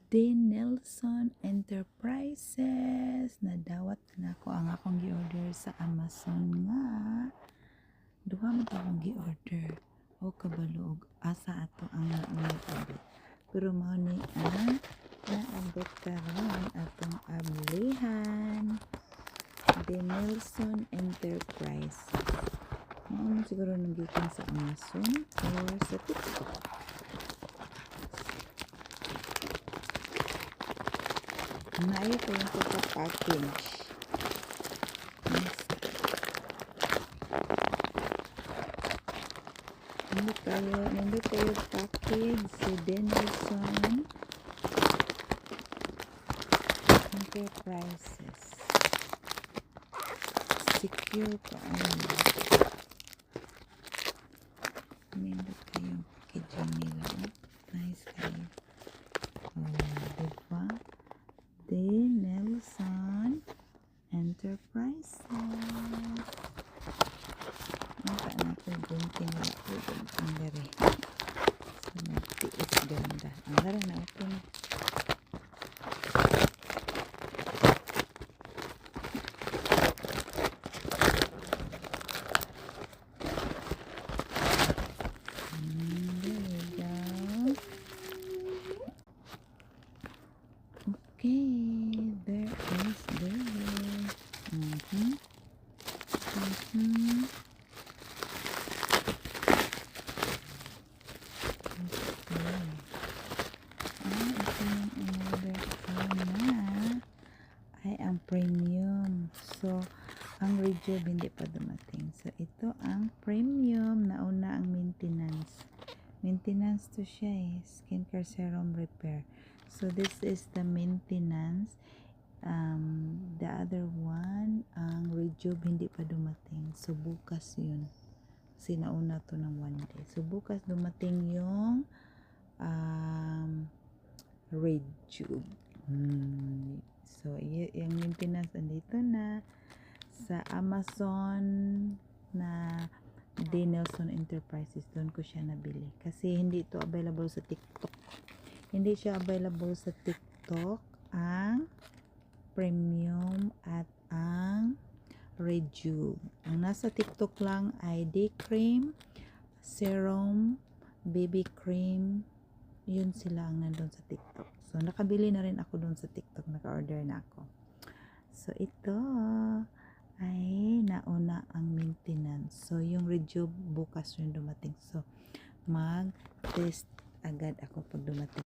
De Nelson Enterprises. Nadawat na ko ang akong gi-order sa Amazon nga. Duha man akong gi-order. O kabalog asa ato ang naabot. Pero mao ni naabot karon atong ablihan. De Nelson Enterprise. Mao siguro nanggikan sa Amazon or sa TikTok. Naayo ko yung pagka-package. Nandito kayo package si De Nelson Enterprises. Secure ka nandito kayo packaging nila. Nice kayo. Diba? De Nelson Enterprises. Maka na po gunting na po gunting dari. So, nagtiis ganda. Ang gara na open. There we go. Okay, there is there. Ang premium. So, ang rejuve hindi pa dumating. So, ito ang premium. Nauna ang maintenance. Maintenance to siya skincare serum repair. So, this is the maintenance. The other one, ang rejuve hindi pa dumating. So, bukas yun. Kasi nauna to ng 1 day. So, bukas dumating yung rejuve. So, yung maintenance andito na sa Amazon na De Nelson Enterprises. Doon ko siya nabili. Kasi hindi ito available sa TikTok. Hindi siya available sa TikTok ang premium at ang rejuve. Ang nasa TikTok lang ay day cream, serum, baby cream. Yun sila ang nandun sa TikTok. So, nakabili na rin ako doon sa TikTok. Naka-order na ako. So, ito ay nauna ang maintenance. So, yung rejuve bukas yung dumating. So, mag-test agad ako pag dumating.